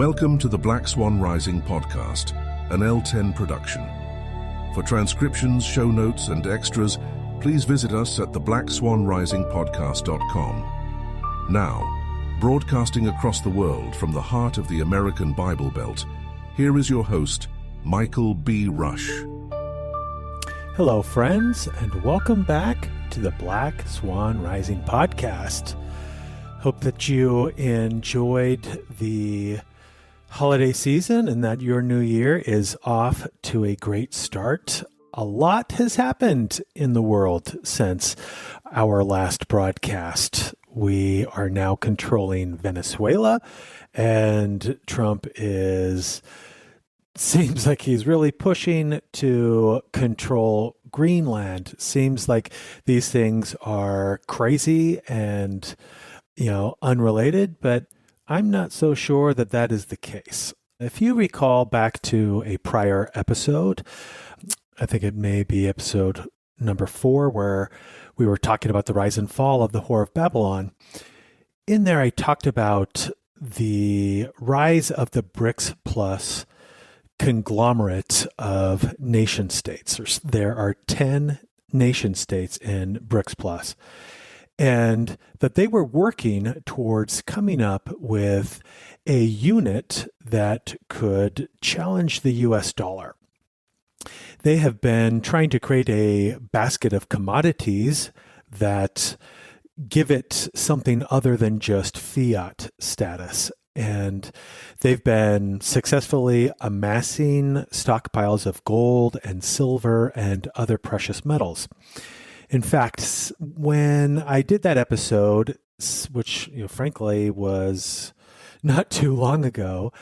Welcome to the Black Swan Rising podcast, an L10 production. For transcriptions, show notes, and extras, please visit us at theblackswanrisingpodcast.com. Now, broadcasting across the world from the heart of the American Bible Belt, here is your host, Michael B. Rush. Hello, friends, and welcome back to the Black Swan Rising podcast. Hope that you enjoyed the holiday season and that your new year is off to a great start. A lot has happened in the world since our last broadcast. We are now controlling Venezuela, and Trump seems like he's really pushing to control Greenland. Seems like these things are crazy and unrelated, but I'm not so sure that that is the case. If you recall back to a prior episode, I think it may be episode number 4, where we were talking about the rise and fall of the Whore of Babylon. In there, I talked about the rise of the BRICS Plus conglomerate of nation states. There are 10 nation states in BRICS Plus, and that they were working towards coming up with a unit that could challenge the US dollar. They have been trying to create a basket of commodities that give it something other than just fiat status. And they've been successfully amassing stockpiles of gold and silver and other precious metals. In fact, when I did that episode, which frankly was not too long ago,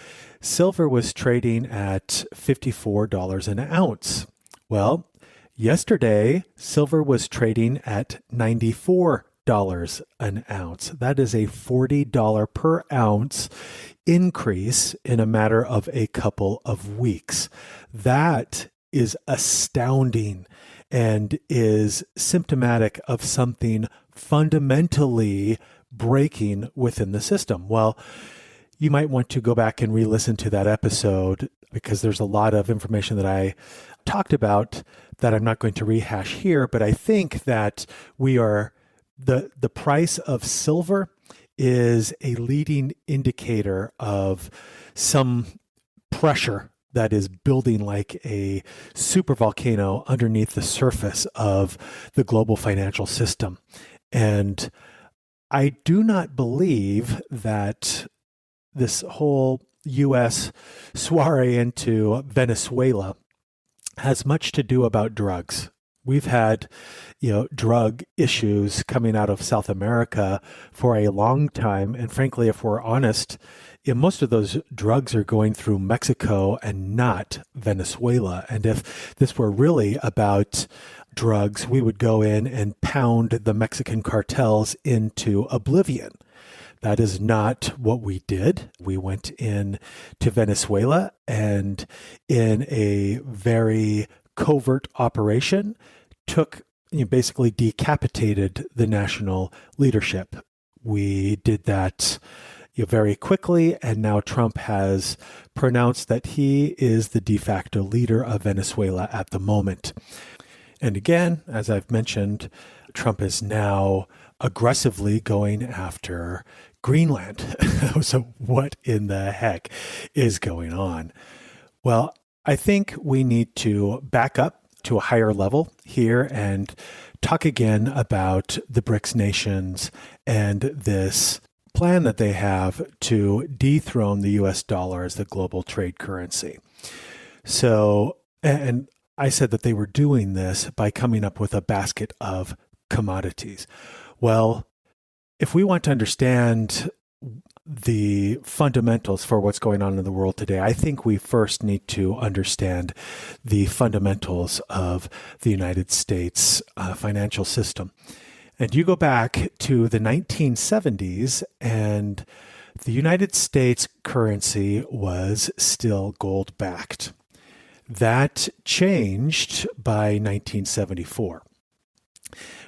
silver was trading at $54 an ounce. Well, yesterday, silver was trading at $94 an ounce. That is a $40 per ounce increase in a matter of a couple of weeks. That is astounding and is symptomatic of something fundamentally breaking within the system. Well, you might want to go back and re-listen to that episode, because there's a lot of information that I talked about that I'm not going to rehash here, but I think that the price of silver is a leading indicator of some pressure that is building like a super volcano underneath the surface of the global financial system. And I do not believe that this whole U.S. soiree into Venezuela has much to do about drugs. We've had, drug issues coming out of South America for a long time. And frankly, if we're honest, most of those drugs are going through Mexico and not Venezuela. And if this were really about drugs, we would go in and pound the Mexican cartels into oblivion. That is not what we did. We went in to Venezuela and in a very covert operation basically decapitated the national leadership. We did that very quickly, and now Trump has pronounced that he is the de facto leader of Venezuela at the moment. And again, as I've mentioned, Trump is now aggressively going after Greenland. So what in the heck is going on? Well, I think we need to back up to a higher level here and talk again about the BRICS nations and this plan that they have to dethrone the US dollar as the global trade currency. So, and I said that they were doing this by coming up with a basket of commodities. Well, if we want to understand the fundamentals for what's going on in the world today, I think we first need to understand the fundamentals of the United States financial system. And you go back to the 1970s, and the United States currency was still gold-backed. That changed by 1974,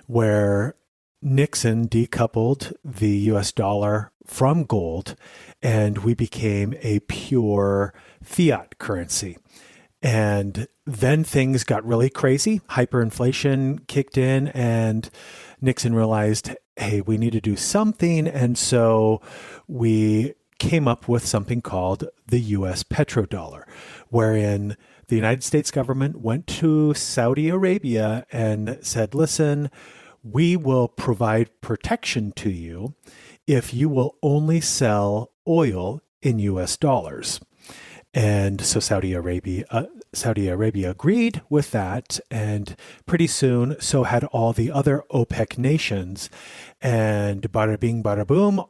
where Nixon decoupled the US dollar from gold, and we became a pure fiat currency. And then things got really crazy. Hyperinflation kicked in, and Nixon realized, hey, we need to do something. And so we came up with something called the US petrodollar, wherein the United States government went to Saudi Arabia and said, listen, we will provide protection to you if you will only sell oil in US dollars. And so Saudi Arabia agreed with that, and pretty soon so had all the other OPEC nations. And bada bing, bada boom,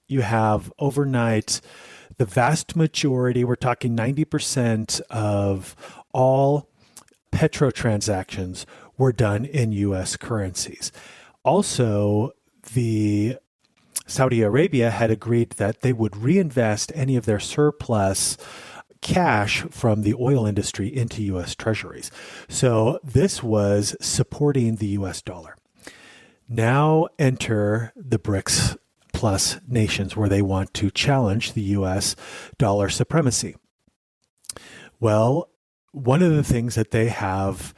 you have overnight the vast majority, we're talking 90% of all petro transactions were done in US currencies. Also, the Saudi Arabia had agreed that they would reinvest any of their surplus cash from the oil industry into US treasuries. So this was supporting the US dollar. Now enter the BRICS Plus nations, where they want to challenge the US dollar supremacy. Well, one of the things that they have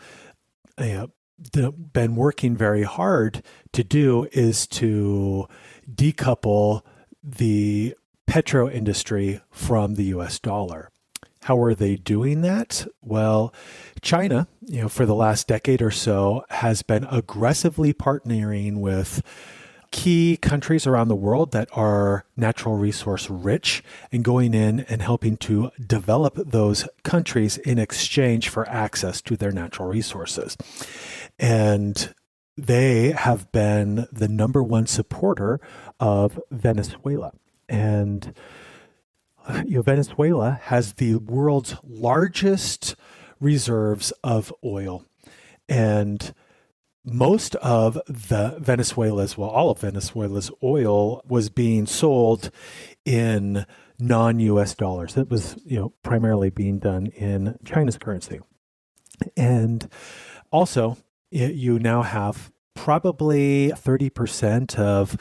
been working very hard to do is to decouple the petro industry from the US dollar. How are they doing that? Well, China, for the last decade or so, has been aggressively partnering with key countries around the world that are natural resource rich and going in and helping to develop those countries in exchange for access to their natural resources. And they have been the number one supporter of Venezuela. And Venezuela has the world's largest reserves of oil. And most of all of Venezuela's oil was being sold in non-US dollars. That was, primarily being done in China's currency. And also, you now have probably 30% of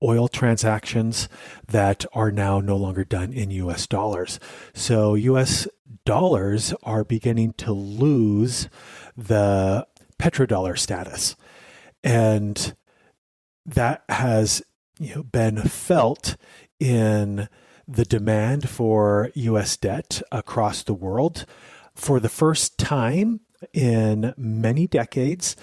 oil transactions that are now no longer done in US dollars. So US dollars are beginning to lose the petrodollar status. And that has been felt in the demand for US debt across the world. For the first time in many decades,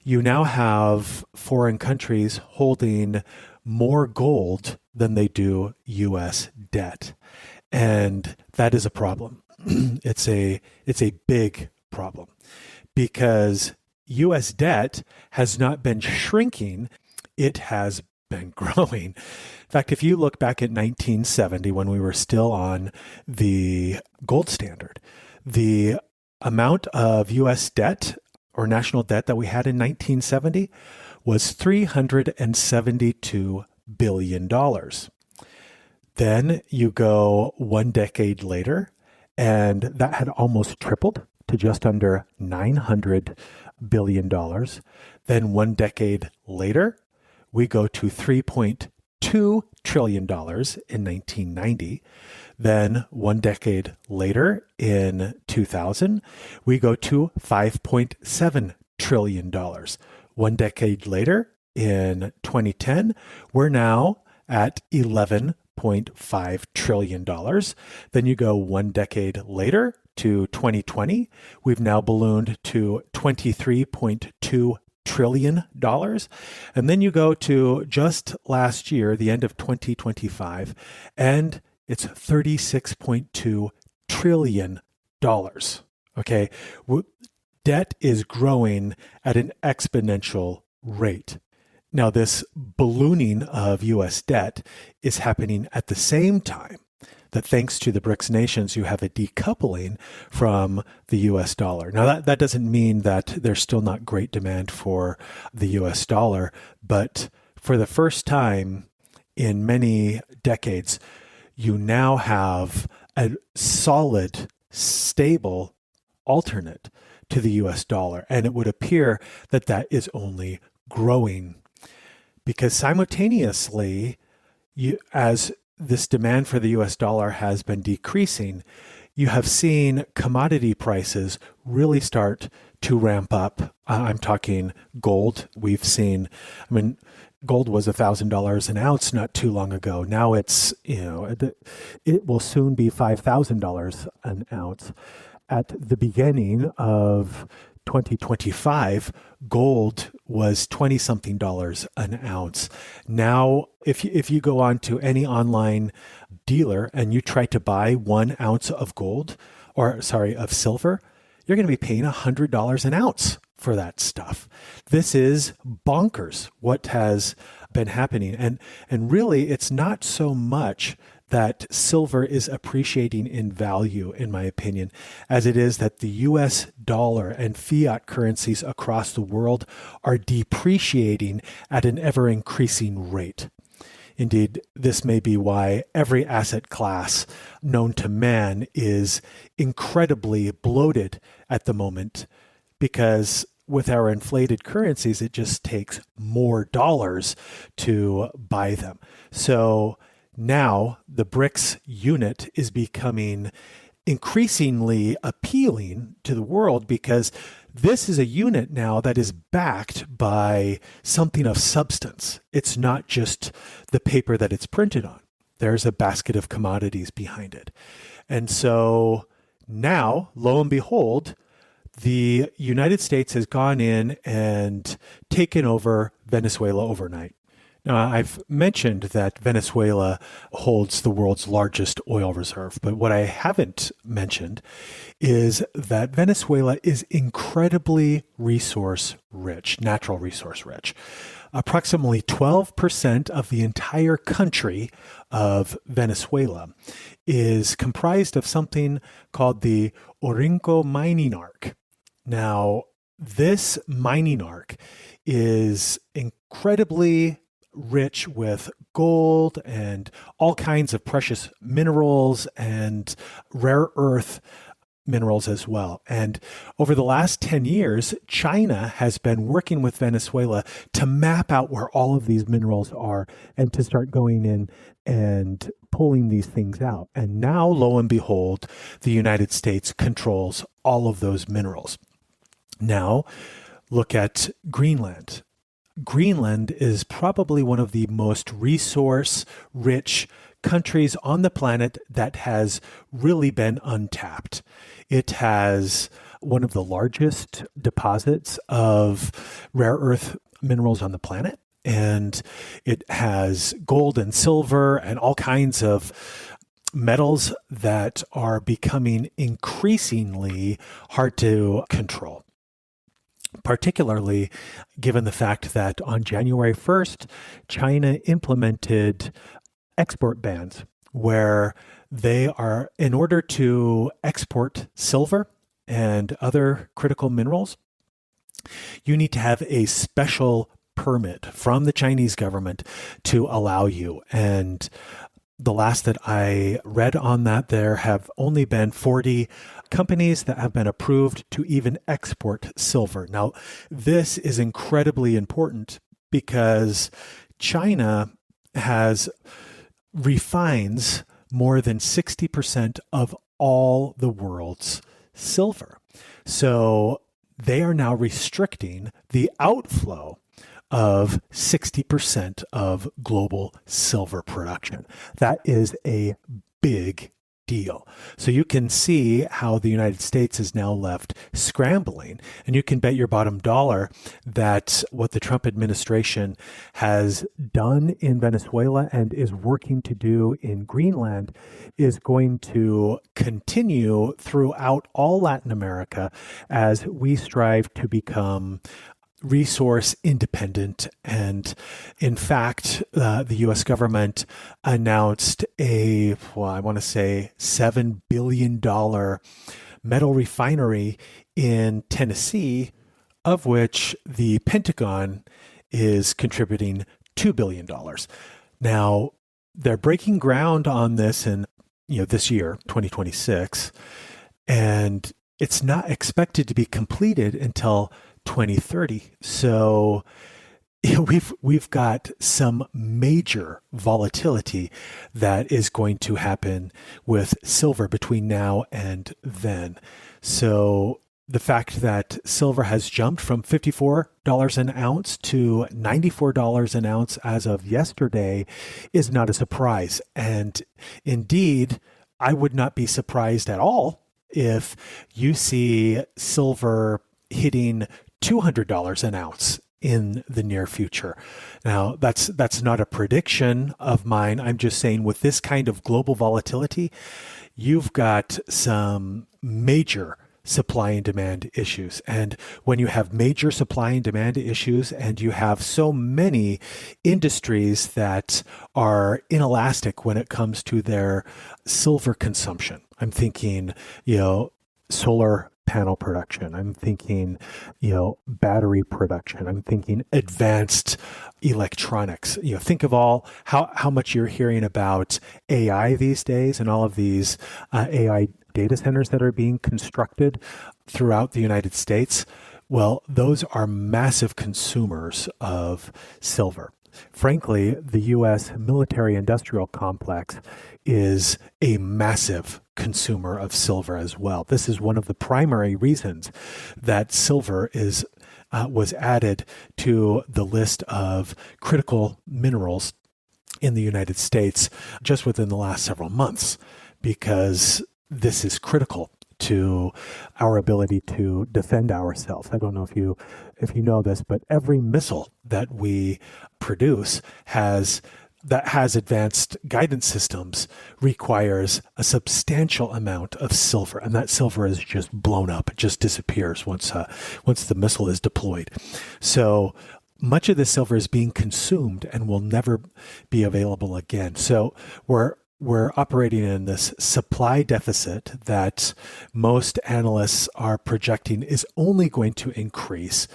you now have foreign countries holding more gold than they do US debt. And that is a problem. It's a big problem, because US debt has not been shrinking, it has been growing. In fact, if you look back at 1970, when we were still on the gold standard, the amount of US debt or national debt that we had in 1970 was $372 billion. Then you go one decade later, and that had almost tripled to just under $900 billion. Then one decade later, we go to $3.2 trillion in 1990. Then one decade later, in 2000, we go to $5.7 trillion. One decade later, in 2010, we're now at $11.5 trillion. Then you go one decade later to 2020, we've now ballooned to $23.2 trillion. And then you go to just last year, the end of 2025, and it's $36.2 trillion. Okay. Debt is growing at an exponential rate. Now, this ballooning of US debt is happening at the same time that, thanks to the BRICS nations, you have a decoupling from the US dollar. Now, that doesn't mean that there's still not great demand for the US dollar, but for the first time in many decades, you now have a solid, stable alternate to the US dollar. And it would appear that that is only growing, because simultaneously, as this demand for the US dollar has been decreasing, you have seen commodity prices really start to ramp up. I'm talking gold. We've seen, gold was $1,000 an ounce not too long ago. Now it's, it will soon be $5,000 an ounce. At the beginning of 2025, gold was 20 something dollars an ounce. Now, if you go on to any online dealer and you try to buy 1 ounce of of silver, you're going to be paying $100 an ounce for that stuff. This is bonkers what has been happening. And really, it's not so much that silver is appreciating in value, in my opinion, as it is that the US dollar and fiat currencies across the world are depreciating at an ever increasing rate. Indeed, this may be why every asset class known to man is incredibly bloated at the moment, because with our inflated currencies, it just takes more dollars to buy them. So now the BRICS unit is becoming increasingly appealing to the world, because this is a unit now that is backed by something of substance. It's not just the paper that it's printed on. There's a basket of commodities behind it. And so now, lo and behold, the United States has gone in and taken over Venezuela overnight. Now, I've mentioned that Venezuela holds the world's largest oil reserve, but what I haven't mentioned is that Venezuela is incredibly resource rich, natural resource rich. Approximately 12% of the entire country of Venezuela is comprised of something called the Orinco mining arc. Now, this mining arc is incredibly rich with gold and all kinds of precious minerals and rare earth minerals as well. And over the last 10 years, China has been working with Venezuela to map out where all of these minerals are and to start going in and pulling these things out. And now, lo and behold, the United States controls all of those minerals. Now, look at Greenland. Greenland is probably one of the most resource-rich countries on the planet that has really been untapped. It has one of the largest deposits of rare earth minerals on the planet, and it has gold and silver and all kinds of metals that are becoming increasingly hard to control, particularly given the fact that on January 1st, China implemented export bans where they are, in order to export silver and other critical minerals, you need to have a special permit from the Chinese government to allow you. And the last that I read on that, there have only been 40 companies that have been approved to even export silver. Now, this is incredibly important because China refines more than 60% of all the world's silver. So they are now restricting the outflow of 60% of global silver production. That is a big deal. So you can see how the United States is now left scrambling, and you can bet your bottom dollar that what the Trump administration has done in Venezuela and is working to do in Greenland is going to continue throughout all Latin America as we strive to become resource independent. And in fact, the U.S. government announced $7 billion metal refinery in Tennessee, of which the Pentagon is contributing $2 billion. Now, they're breaking ground on this in this year, 2026, and it's not expected to be completed until 2030. So we've got some major volatility that is going to happen with silver between now and then. So the fact that silver has jumped from $54 an ounce to $94 an ounce as of yesterday is not a surprise. And indeed, I would not be surprised at all if you see silver hitting $200 an ounce in the near future. Now, that's not a prediction of mine. I'm just saying with this kind of global volatility, you've got some major supply and demand issues. And when you have major supply and demand issues and you have so many industries that are inelastic when it comes to their silver consumption, I'm thinking, solar panel production. I'm thinking, battery production. I'm thinking advanced electronics. Think of how much you're hearing about AI these days and all of these AI data centers that are being constructed throughout the United States. Well, those are massive consumers of silver. Frankly, the U.S. military-industrial complex is a massive consumer of silver as well. This is one of the primary reasons that silver was added to the list of critical minerals in the United States just within the last several months, because this is critical to our ability to defend ourselves. I don't know if you know this, but every missile that we produce that has advanced guidance systems requires a substantial amount of silver, and that silver is just blown up. It just disappears once the missile is deployed. So much of the silver is being consumed and will never be available again. So we're operating in this supply deficit that most analysts are projecting is only going to increase.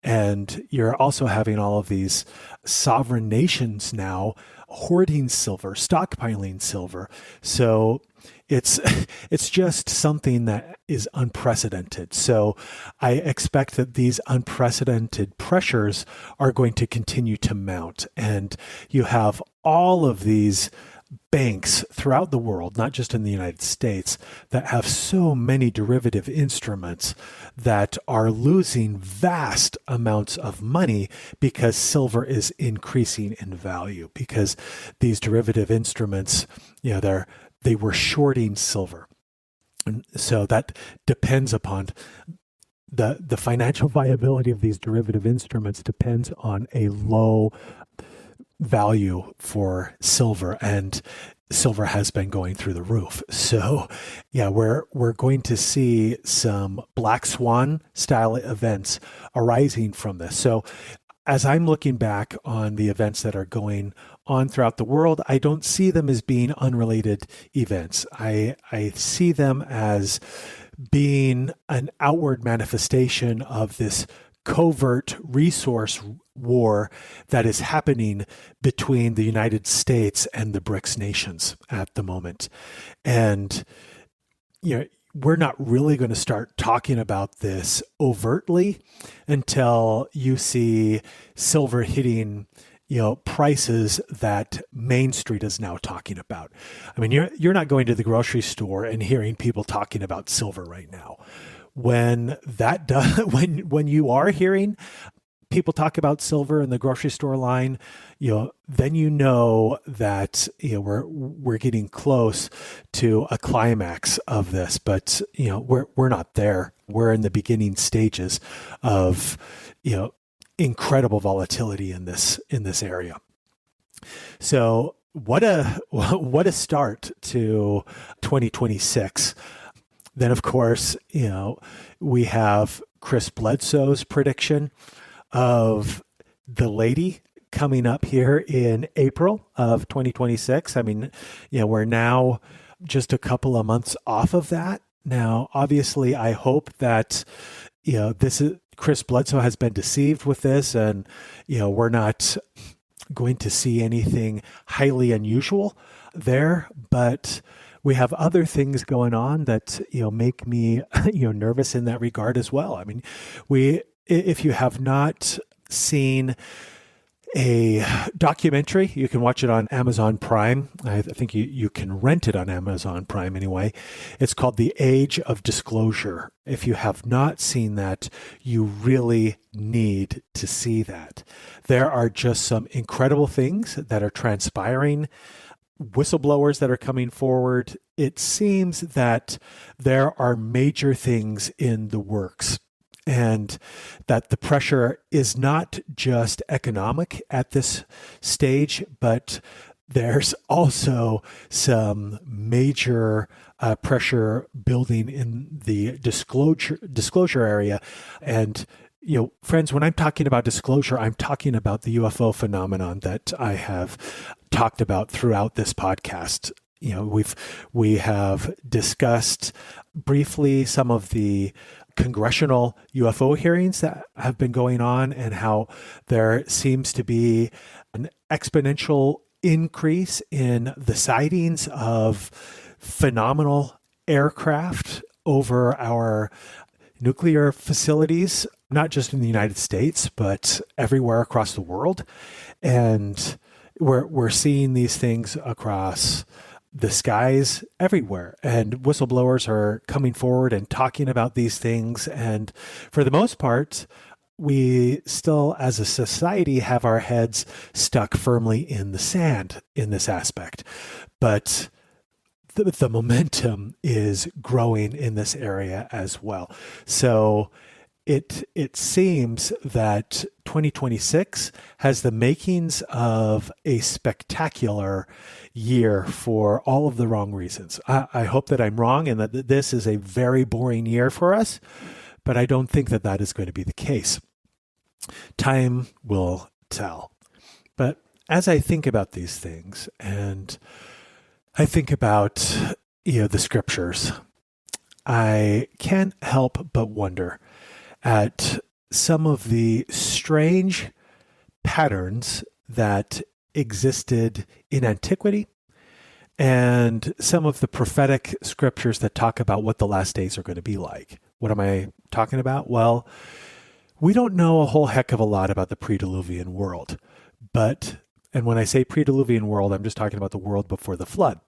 And you're also having all of these sovereign nations now hoarding silver, stockpiling silver. So it's just something that is unprecedented. So I expect that these unprecedented pressures are going to continue to mount. And you have all of these banks throughout the world, not just in the United States, that have so many derivative instruments that are losing vast amounts of money because silver is increasing in value, because these derivative instruments, they were shorting silver. And so that depends upon the financial viability of these derivative instruments depends on a low value for silver, and silver has been going through the roof. So we're going to see some black swan style events arising from this. So as I'm looking back on the events that are going on throughout the world, I don't see them as being unrelated events. I see them as being an outward manifestation of this covert resource war that is happening between the United States and the BRICS nations at the moment. And, we're not really going to start talking about this overtly until you see silver hitting, prices that Main Street is now talking about. I mean, you're not going to the grocery store and hearing people talking about silver right now. When you are hearing people talk about silver in the grocery store line, then you know that we're getting close to a climax of this. But we're not there. We're in the beginning stages of incredible volatility in this area. So what a start to 2026. Then, of course, we have Chris Bledsoe's prediction of the lady coming up here in April of 2026. I mean, we're now just a couple of months off of that. Now, obviously, I hope that, Chris Bledsoe has been deceived with this, and, we're not going to see anything highly unusual there, but we have other things going on that, make me, nervous in that regard as well. I mean, if you have not seen a documentary. You can watch it on Amazon Prime. I think you can rent it on Amazon Prime anyway. It's called The Age of Disclosure. If you have not seen that, you really need to see that. There are just some incredible things that are transpiring, whistleblowers that are coming forward. It seems that there are major things in the works, and that the pressure is not just economic at this stage, but there's also some major pressure building in the disclosure area. And friends, when I'm talking about disclosure, I'm talking about the UFO phenomenon that I have talked about throughout this podcast. We have discussed briefly some of the congressional UFO hearings that have been going on, and how there seems to be an exponential increase in the sightings of phenomenal aircraft over our nuclear facilities, not just in the United States, but everywhere across the world. And we're seeing these things across the skies everywhere, and whistleblowers are coming forward and talking about these things. And for the most part, we still, as a society, have our heads stuck firmly in the sand in this aspect. But the momentum is growing in this area as well. So it seems that 2026 has the makings of a spectacular year for all of the wrong reasons. I hope that I'm wrong and that this is a very boring year for us, but I don't think that that is going to be the case. Time will tell. But as I think about these things, and I think about the scriptures, I can't help but wonder at some of the strange patterns that existed in antiquity, and some of the prophetic scriptures that talk about what the last days are going to be like. What am I talking about? Well, we don't know a whole heck of a lot about the pre-Diluvian world, and when I say pre-Diluvian world, I'm just talking about the world before the flood.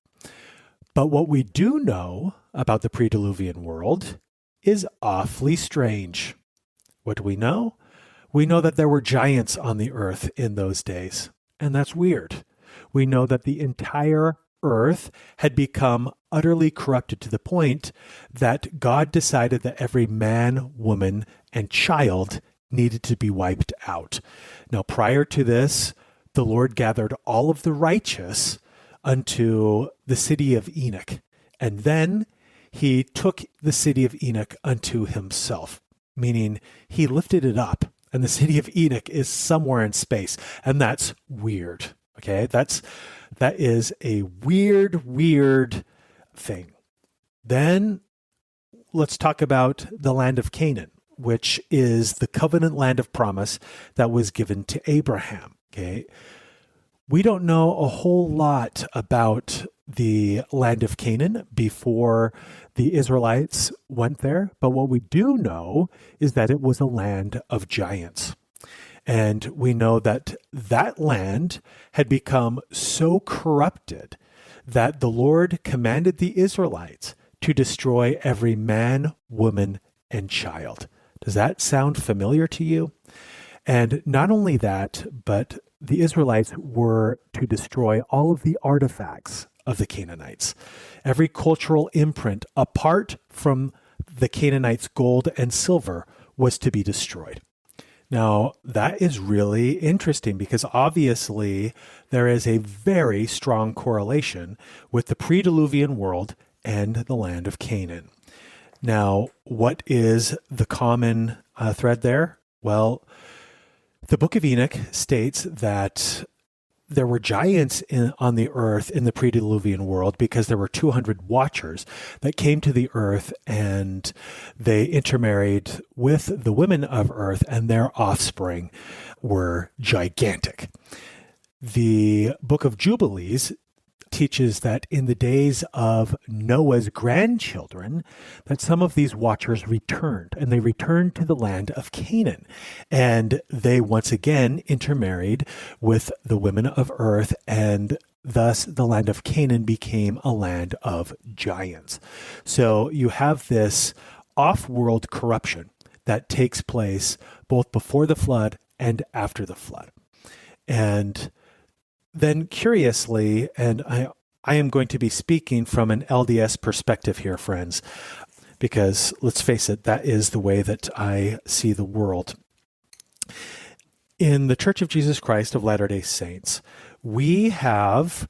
But what we do know about the pre-Diluvian world is awfully strange. What do we know? We know that there were giants on the earth in those days, and that's weird. We know that the entire earth had become utterly corrupted to the point that God decided that every man, woman, and child needed to be wiped out. Now, prior to this, the Lord gathered all of the righteous unto the city of Enoch, and then he took the city of Enoch unto himself, meaning he lifted it up, and the city of Enoch is somewhere in space, and that's weird. Okay, that is a weird thing. Then let's talk about the land of Canaan, which is the covenant land of promise that was given to Abraham. Okay, we don't know a whole lot about the land of Canaan before the Israelites went there, but what we do know is that it was a land of giants. And we know that that land had become so corrupted that the Lord commanded the Israelites to destroy every man, woman, and child. Does that sound familiar to you? And not only that, but the Israelites were to destroy all of the artifacts of the Canaanites. Every cultural imprint apart from the Canaanites' gold and silver was to be destroyed. Now, that is really interesting because obviously there is a very strong correlation with the pre-Diluvian world and the land of Canaan. Now, what is the common thread there? Well, the book of Enoch states that there were giants on the earth in the pre-Diluvian world because there were 200 watchers that came to the earth and they intermarried with the women of earth, and their offspring were gigantic. The book of Jubilees teaches that in the days of Noah's grandchildren, that some of these watchers returned, and they returned to the land of Canaan. And they once again intermarried with the women of earth, and thus the land of Canaan became a land of giants. So you have this off-world corruption that takes place both before the flood and after the flood. And then curiously, and I am going to be speaking from an LDS perspective here, friends, because let's face it, that is the way that I see the world. In the Church of Jesus Christ of Latter-day Saints, we have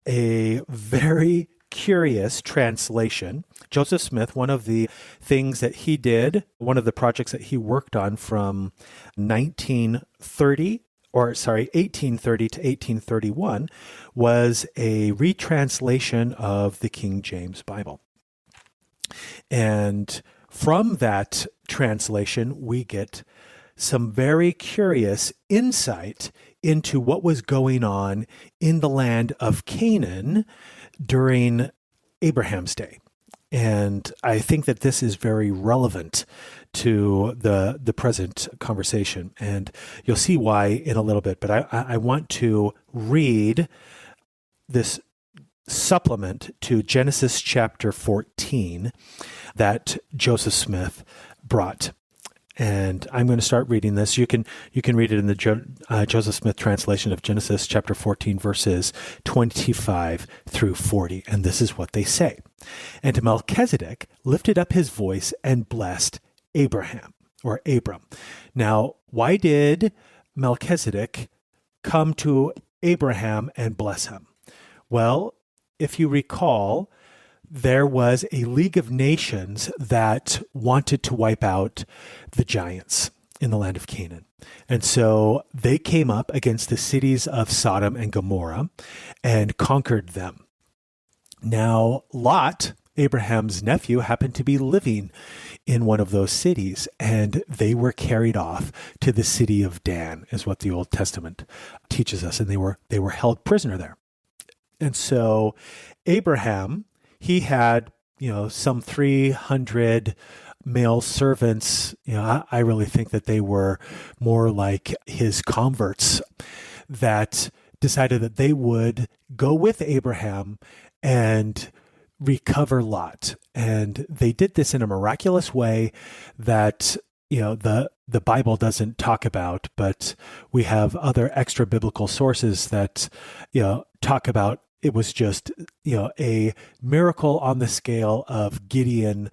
a very curious translation. Joseph Smith, one of the things that he did, one of the projects that he worked on from 1830 to 1831 was a retranslation of the King James Bible. And from that translation, we get some very curious insight into what was going on in the land of Canaan during Abraham's day. And I think that this is very relevant to the present conversation. And you'll see why in a little bit. But I want to read this supplement to Genesis chapter 14 that Joseph Smith brought. And I'm going to start reading this. You can read it in the Joseph Smith translation of Genesis chapter 14, verses 25 through 40. And this is what they say. And Melchizedek lifted up his voice and blessed Abraham, or Abram. Now, why did Melchizedek come to Abraham and bless him? Well, if you recall, there was a League of Nations that wanted to wipe out the giants in the land of Canaan. And so they came up against the cities of Sodom and Gomorrah and conquered them. Now, Lot, Abraham's nephew, happened to be living in one of those cities, and they were carried off to the city of Dan, is what the Old Testament teaches us, and they were held prisoner there. And so Abraham, he had, some 300 male servants. I really think that they were more like his converts that decided that they would go with Abraham and recover Lot. And they did this in a miraculous way that, the Bible doesn't talk about, but we have other extra biblical sources that, talk about. It was just, a miracle on the scale of Gideon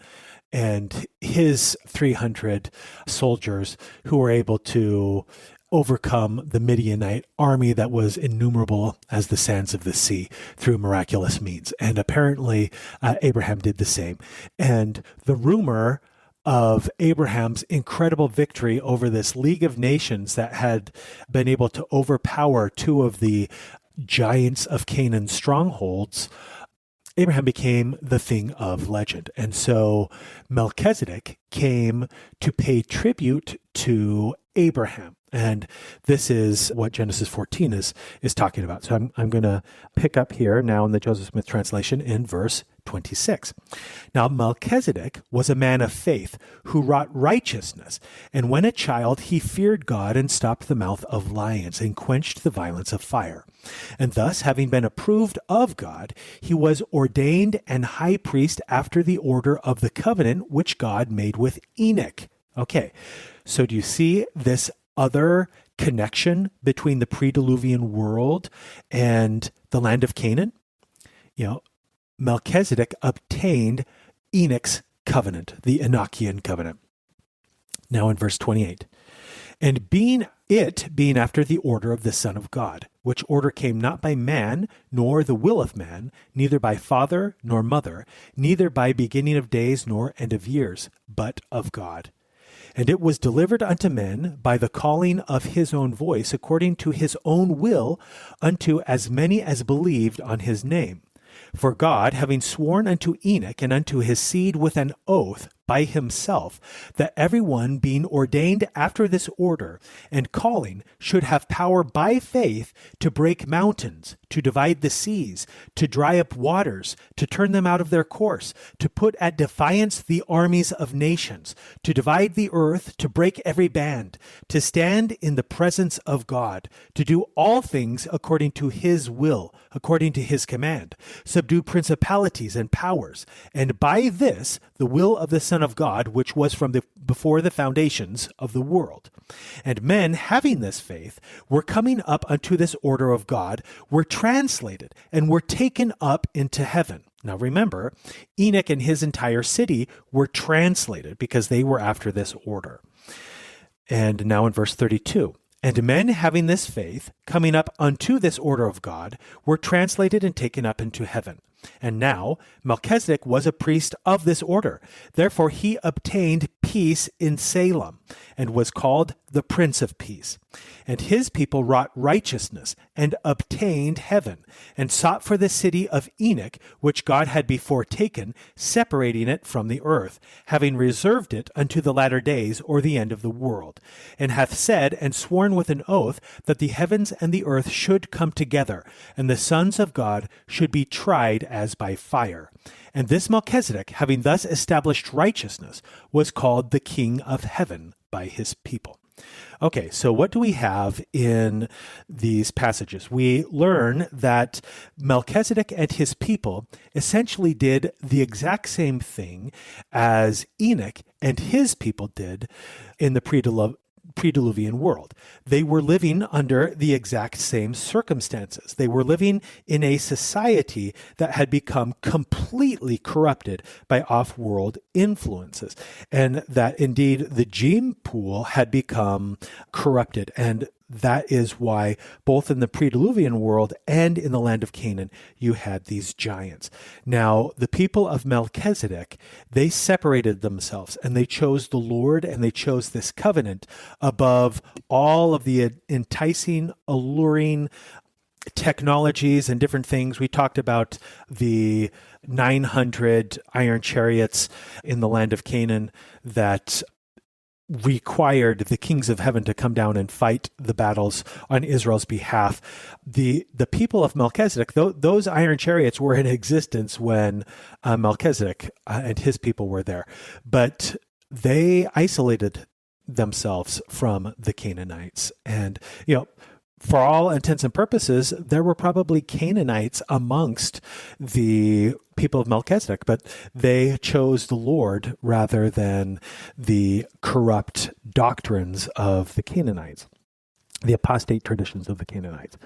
and his 300 soldiers who were able to overcome the Midianite army that was innumerable as the sands of the sea through miraculous means. And apparently Abraham did the same. And the rumor of Abraham's incredible victory over this League of Nations that had been able to overpower two of the giants of Canaan's strongholds, Abraham became the thing of legend. And so Melchizedek came to pay tribute to Abraham. And this is what Genesis 14 is talking about. So I'm going to pick up here now in the Joseph Smith translation in verse 26. Now Melchizedek was a man of faith who wrought righteousness, and when a child he feared God and stopped the mouth of lions and quenched the violence of fire. And thus, having been approved of God, he was ordained an high priest after the order of the covenant which God made with Enoch. Okay, so do you see this other connection between the pre-Diluvian world and the land of Canaan? Melchizedek obtained Enoch's covenant, the Enochian covenant. Now in verse 28, and being after the order of the Son of God, which order came not by man, nor the will of man, neither by father nor mother, neither by beginning of days nor end of years, but of God. And it was delivered unto men by the calling of his own voice, according to his own will, unto as many as believed on his name. For God, having sworn unto Enoch and unto his seed with an oath, by himself, that everyone being ordained after this order and calling should have power by faith to break mountains, to divide the seas, to dry up waters, to turn them out of their course, to put at defiance the armies of nations, to divide the earth, to break every band, to stand in the presence of God, to do all things according to his will, according to his command, subdue principalities and powers, and by this the will of the Son of God, which was from before the foundations of the world. And men, having this faith, were coming up unto this order of God, were translated, and were taken up into heaven. Now remember, Enoch and his entire city were translated because they were after this order. And now in verse 32, and men having this faith, coming up unto this order of God, were translated and taken up into heaven. And now Melchizedek was a priest of this order. Therefore he obtained peace in Salem, and was called the Prince of Peace. And his people wrought righteousness, and obtained heaven, and sought for the city of Enoch, which God had before taken, separating it from the earth, having reserved it unto the latter days, or the end of the world, and hath said and sworn with an oath that the heavens and the earth should come together, and the sons of God should be tried as by fire. And this Melchizedek, having thus established righteousness, was called the King of Heaven by his people. Okay, so what do we have in these passages? We learn that Melchizedek and his people essentially did the exact same thing as Enoch and his people did in the pre-Diluvian world. They were living under the exact same circumstances. They were living in a society that had become completely corrupted by off-world influences, and that indeed the gene pool had become corrupted. And that is why both in the pre-Diluvian world and in the land of Canaan, you had these giants. Now, the people of Melchizedek, they separated themselves and they chose the Lord and they chose this covenant above all of the enticing, alluring technologies and different things. We talked about the 900 iron chariots in the land of Canaan that required the kings of heaven to come down and fight the battles on Israel's behalf. The people of Melchizedek, those iron chariots were in existence when Melchizedek and his people were there, but they isolated themselves from the Canaanites. And, for all intents and purposes, there were probably Canaanites amongst the people of Melchizedek, but they chose the Lord rather than the corrupt doctrines of the Canaanites, the apostate traditions of the Canaanites.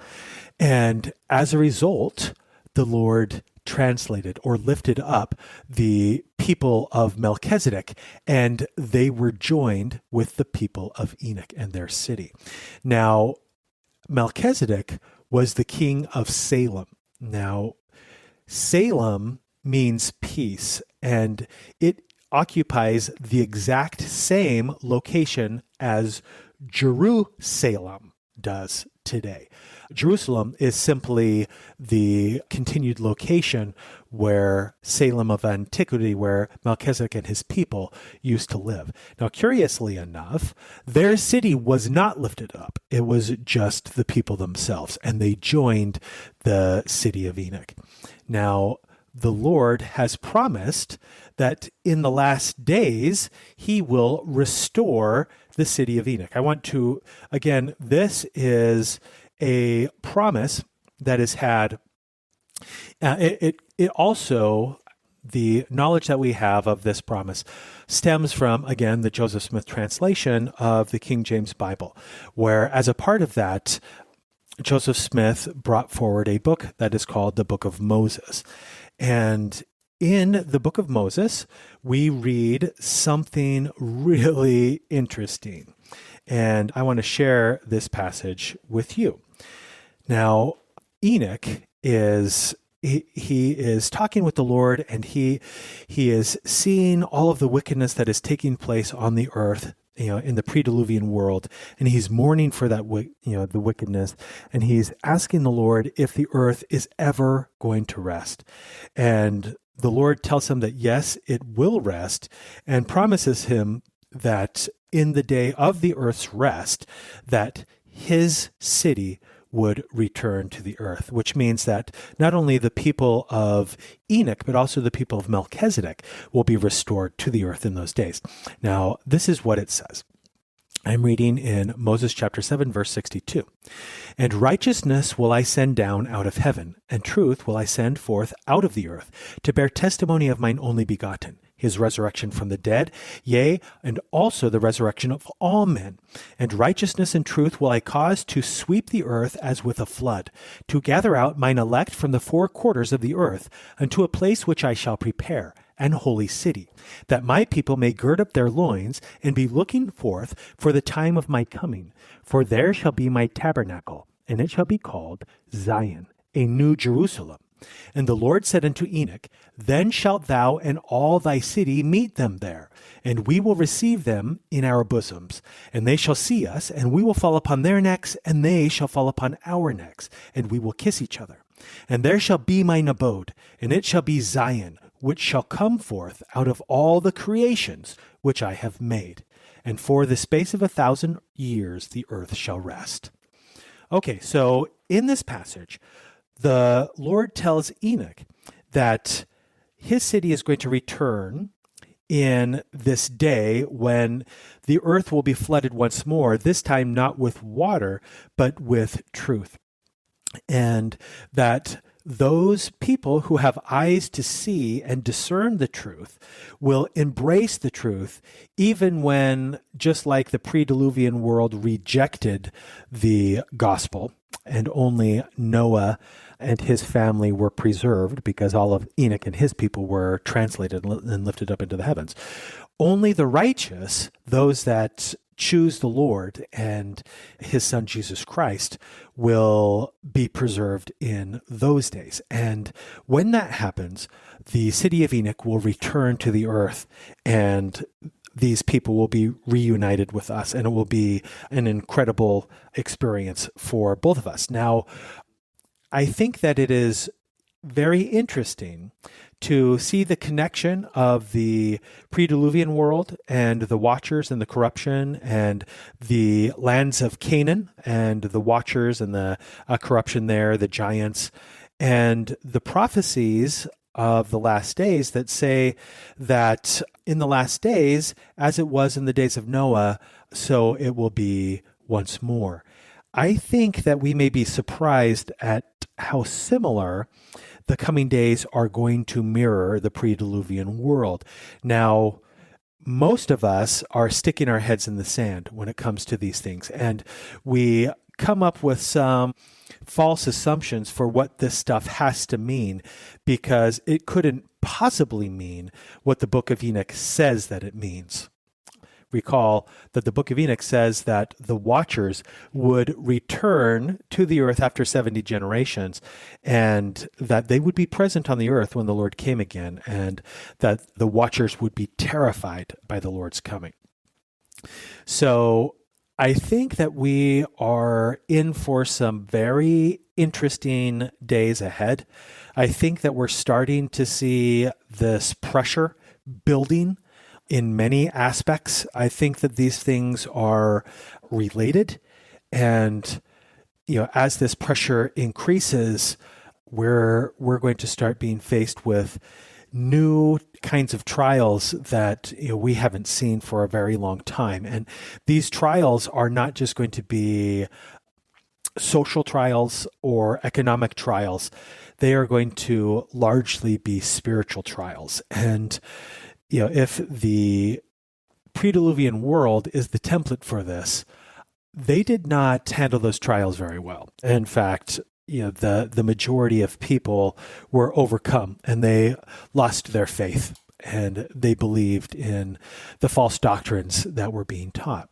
And as a result, the Lord translated or lifted up the people of Melchizedek, and they were joined with the people of Enoch and their city. Now, Melchizedek was the king of Salem. Now, Salem means peace, and it occupies the exact same location as Jerusalem does today. Jerusalem is simply the continued location where Salem of antiquity, where Melchizedek and his people used to live. Now, curiously enough, their city was not lifted up. It was just the people themselves, and they joined the city of Enoch. Now, the Lord has promised that in the last days, he will restore the city of Enoch. I want to, again, this is a promise that is had. It also, the knowledge that we have of this promise stems from, again, the Joseph Smith translation of the King James Bible, where as a part of that, Joseph Smith brought forward a book that is called the Book of Moses. And in the Book of Moses, we read something really interesting. And I want to share this passage with you. Now, Enoch is he is talking with the Lord, and he is seeing all of the wickedness that is taking place on the earth, in the pre-Diluvian world, and he's mourning for that, the wickedness, and he's asking the Lord if the earth is ever going to rest. And the Lord tells him that, yes, it will rest, and promises him that in the day of the earth's rest, that his city would return to the earth, which means that not only the people of Enoch, but also the people of Melchizedek will be restored to the earth in those days. Now, this is what it says. I'm reading in Moses chapter 7, verse 62. And righteousness will I send down out of heaven, and truth will I send forth out of the earth, to bear testimony of mine only begotten, his resurrection from the dead, yea, and also the resurrection of all men. And righteousness and truth will I cause to sweep the earth as with a flood, to gather out mine elect from the four quarters of the earth, unto a place which I shall prepare, an holy city, that my people may gird up their loins, and be looking forth for the time of my coming. For there shall be my tabernacle, and it shall be called Zion, a new Jerusalem. And the Lord said unto Enoch, Then shalt thou and all thy city meet them there, and we will receive them in our bosoms. And they shall see us, and we will fall upon their necks, and they shall fall upon our necks, and we will kiss each other. And there shall be mine abode, and it shall be Zion, which shall come forth out of all the creations which I have made. And for the space of 1,000 years the earth shall rest. Okay, so in this passage, the Lord tells Enoch that his city is going to return in this day when the earth will be flooded once more, this time not with water, but with truth. And that those people who have eyes to see and discern the truth will embrace the truth, even when, just like the pre-Diluvian world rejected the gospel, and only Noah and his family were preserved because all of Enoch and his people were translated and lifted up into the heavens. Only the righteous, those that choose the Lord and his son Jesus Christ, will be preserved in those days. And when that happens, the city of Enoch will return to the earth, and these people will be reunited with us, and it will be an incredible experience for both of us. Now, I think that it is very interesting to see the connection of the pre-Diluvian world and the Watchers and the corruption, and the lands of Canaan and the Watchers and the corruption there, the giants, and the prophecies of the last days that say that in the last days, as it was in the days of Noah, so it will be once more. I think that we may be surprised at how similar the coming days are going to mirror the pre-Diluvian world. Now, most of us are sticking our heads in the sand when it comes to these things, and we come up with some false assumptions for what this stuff has to mean, because it couldn't possibly mean what the book of Enoch says that it means. Recall that the book of Enoch says that the Watchers would return to the earth after 70 generations, and that they would be present on the earth when the Lord came again, and that the Watchers would be terrified by the Lord's coming. So I think that we are in for some very interesting days ahead. I think that we're starting to see this pressure building in many aspects. I think that these things are related, and as this pressure increases, we're going to start being faced with new kinds of trials that we haven't seen for a very long time. And these trials are not just going to be social trials or economic trials. They are going to largely be spiritual trials. And if the pre-Diluvian world is the template for this, they did not handle those trials very well. In fact, the majority of people were overcome, and they lost their faith, and they believed in the false doctrines that were being taught.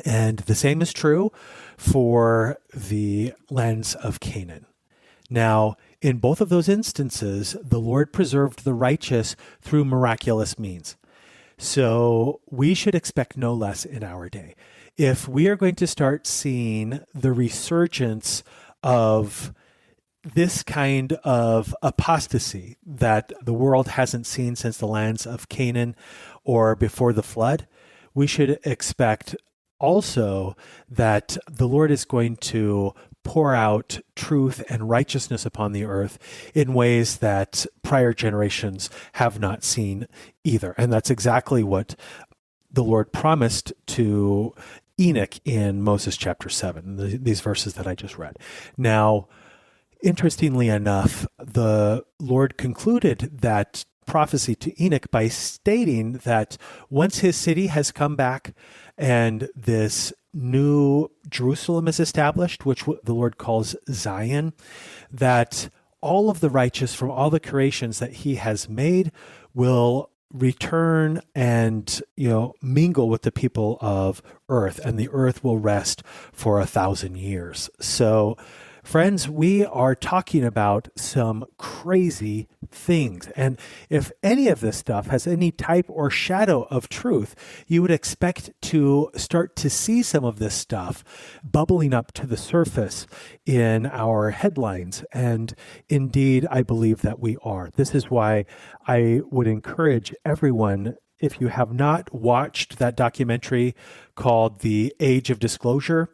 And the same is true for the lands of Canaan. Now, in both of those instances, the Lord preserved the righteous through miraculous means. So we should expect no less in our day. If we are going to start seeing the resurgence of this kind of apostasy that the world hasn't seen since the lands of Canaan or before the flood, we should expect also that the Lord is going to pour out truth and righteousness upon the earth in ways that prior generations have not seen either. And that's exactly what the Lord promised to Enoch in Moses chapter 7, these verses that I just read. Now, interestingly enough, the Lord concluded that prophecy to Enoch by stating that once his city has come back and this new Jerusalem is established, which the Lord calls Zion, that all of the righteous from all the creations that he has made will return and mingle with the people of earth, and the earth will rest for 1,000 years. So friends, we are talking about some crazy things. And if any of this stuff has any type or shadow of truth, you would expect to start to see some of this stuff bubbling up to the surface in our headlines. And indeed, I believe that we are. This is why I would encourage everyone, if you have not watched that documentary called The Age of Disclosure,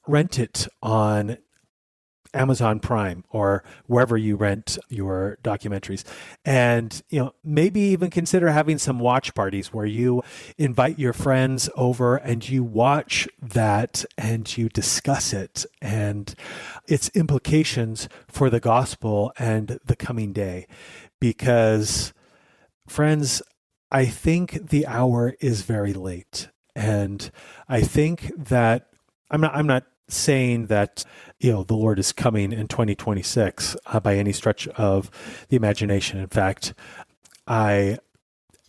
rent it on Amazon Prime or wherever you rent your documentaries. And, maybe even consider having some watch parties where you invite your friends over and you watch that and you discuss it and its implications for the gospel and the coming day. Because, friends, I think the hour is very late. And I think that I'm not saying that the Lord is coming in 2026 by any stretch of the imagination. In fact, I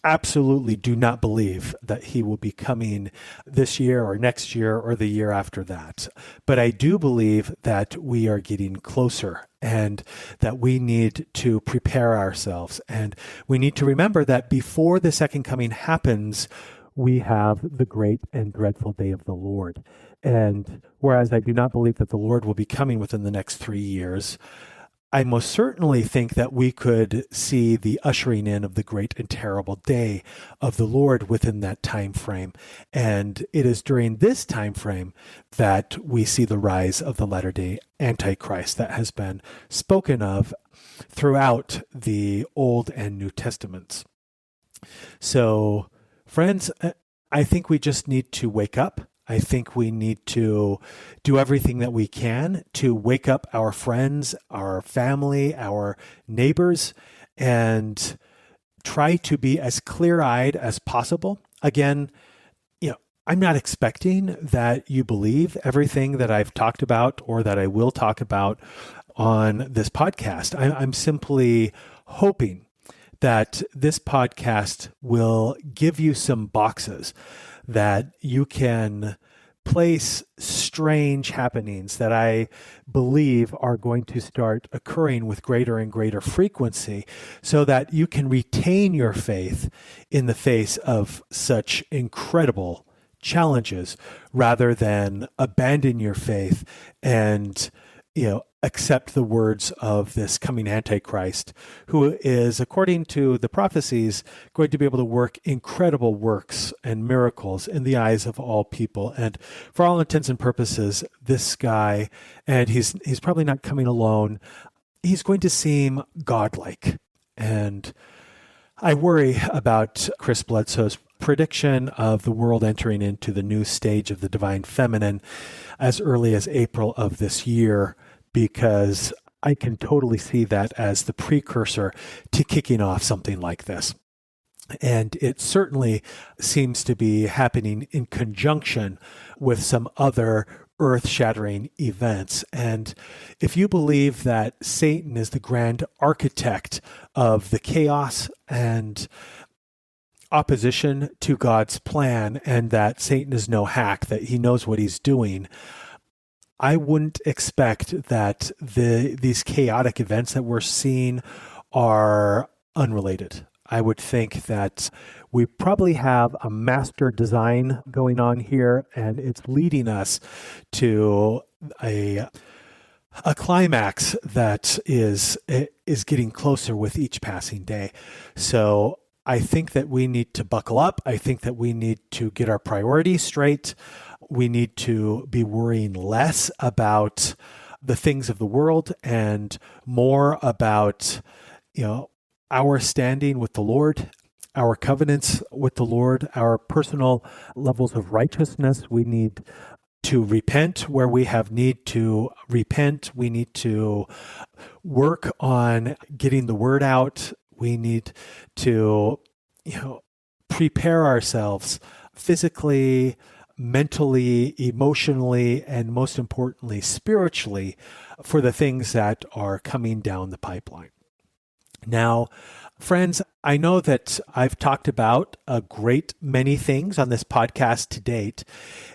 absolutely do not believe that he will be coming this year or next year or the year after that. But I do believe that we are getting closer and that we need to prepare ourselves. And we need to remember that before the second coming happens, we have the great and dreadful day of the Lord. And whereas I do not believe that the Lord will be coming within the next 3 years, I most certainly think that we could see the ushering in of the great and terrible day of the Lord within that time frame. And it is during this time frame that we see the rise of the latter-day Antichrist that has been spoken of throughout the Old and New Testaments. So, friends, I think we just need to wake up. I think we need to do everything that we can to wake up our friends, our family, our neighbors, and try to be as clear-eyed as possible. Again, I'm not expecting that you believe everything that I've talked about or that I will talk about on this podcast. I'm simply hoping that this podcast will give you some boxes that you can place strange happenings that I believe are going to start occurring with greater and greater frequency so that you can retain your faith in the face of such incredible challenges rather than abandon your faith and, accept the words of this coming Antichrist, who is, according to the prophecies, going to be able to work incredible works and miracles in the eyes of all people. And for all intents and purposes, this guy, and he's probably not coming alone, he's going to seem godlike. And I worry about Chris Bledsoe's prediction of the world entering into the new stage of the divine feminine as early as April of this year, because I can totally see that as the precursor to kicking off something like this. And it certainly seems to be happening in conjunction with some other earth-shattering events. And if you believe that Satan is the grand architect of the chaos and opposition to God's plan, and that Satan is no hack, that he knows what he's doing, I wouldn't expect that these chaotic events that we're seeing are unrelated. I would think that we probably have a master design going on here, and it's leading us to a a climax that is getting closer with each passing day. So I think that we need to buckle up. I think that we need to get our priorities straight. We need to be worrying less about the things of the world and more about, our standing with the Lord, our covenants with the Lord, our personal levels of righteousness. We need to repent where we have need to repent. We need to work on getting the word out. We need to, prepare ourselves physically, mentally, emotionally, and most importantly, spiritually for the things that are coming down the pipeline. Now, friends, I know that I've talked about a great many things on this podcast to date,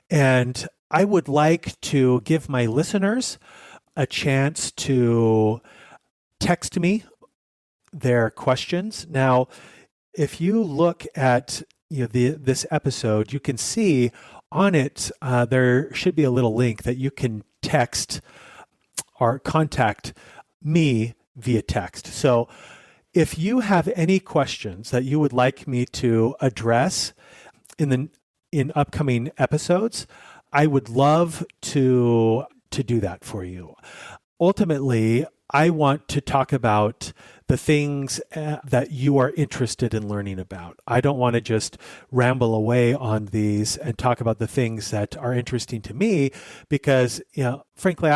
and I would like to give my listeners a chance to text me their questions. Now, if you look at this episode, you can see on it there should be a little link that you can text or contact me via text. So if you have any questions that you would like me to address in upcoming episodes, I would love to do that for you. Ultimately, I want to talk about the things that you are interested in learning about. I don't want to just ramble away on these and talk about the things that are interesting to me because, frankly,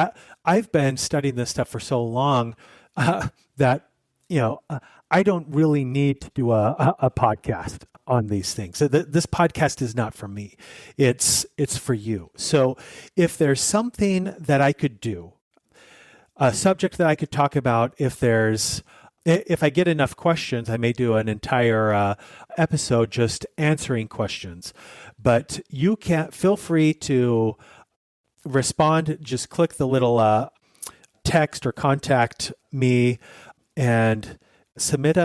I've been studying this stuff for so long that, I don't really need to do a podcast on these things. So this podcast is not for me. It's for you. So if there's something that I could do, a subject that I could talk about, if I get enough questions, I may do an entire episode just answering questions. But you can feel free to respond. Just click the little text or contact me and submit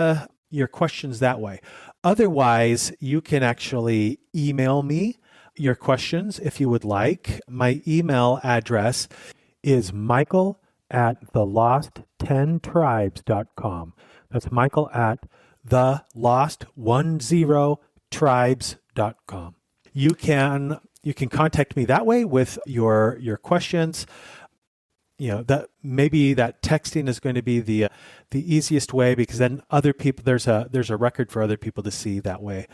your questions that way. Otherwise, you can actually email me your questions if you would like. My email address is michael@thelost10tribes.com. That's Michael at thelost10tribes.com. You can contact me that way with your questions. That maybe that texting is going to be the easiest way because then other people there's a record for other people to see that way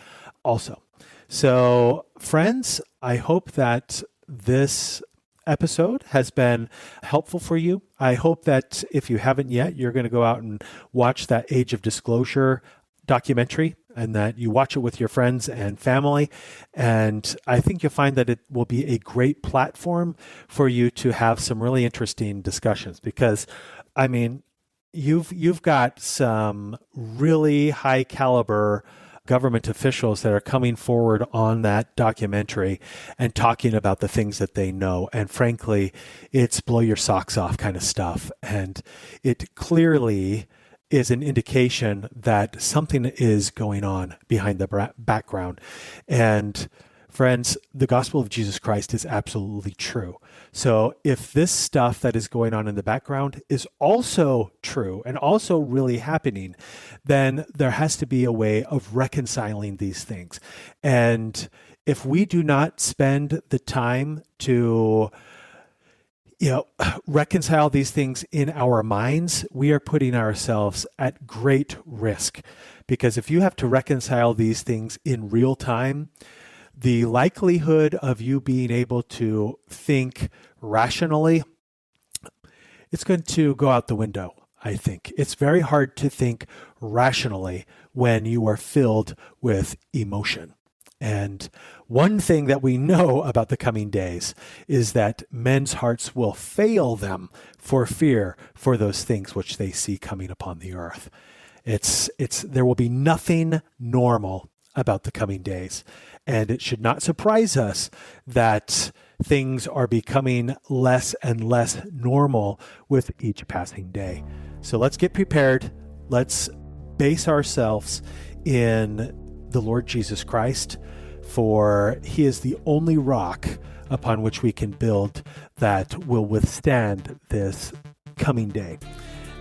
also. So friends, I hope that this episode has been helpful for you. I hope that if you haven't yet, you're going to go out and watch that Age of Disclosure documentary and that you watch it with your friends and family. And I think you'll find that it will be a great platform for you to have some really interesting discussions because, you've got some really high caliber government officials that are coming forward on that documentary and talking about the things that they know. And frankly, it's blow your socks off kind of stuff. And it clearly is an indication that something is going on behind the background. And friends, the gospel of Jesus Christ is absolutely true. So if this stuff that is going on in the background is also true and also really happening, then there has to be a way of reconciling these things. And if we do not spend the time to reconcile these things in our minds, we are putting ourselves at great risk. Because if you have to reconcile these things in real time, the likelihood of you being able to think rationally, it's going to go out the window, I think. It's very hard to think rationally when you are filled with emotion. And one thing that we know about the coming days is that men's hearts will fail them for fear for those things which they see coming upon the earth. There will be nothing normal about the coming days. And it should not surprise us that things are becoming less and less normal with each passing day. So let's get prepared. Let's base ourselves in the Lord Jesus Christ, for he is the only rock upon which we can build that will withstand this coming day.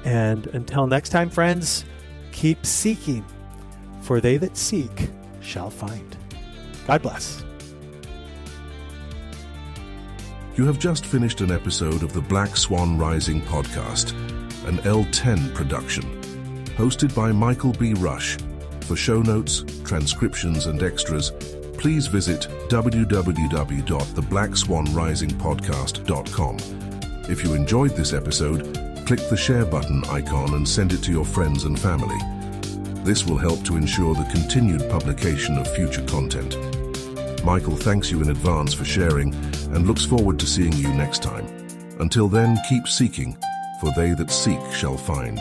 And until next time, friends, keep seeking, for they that seek shall find. God bless. You have just finished an episode of the Black Swan Rising podcast, an L10 production, hosted by Michael B. Rush. For show notes, transcriptions, and extras, please visit www.theblackswanrisingpodcast.com. If you enjoyed this episode, click the share button icon and send it to your friends and family. This will help to ensure the continued publication of future content. Michael thanks you in advance for sharing and looks forward to seeing you next time. Until then, keep seeking, for they that seek shall find.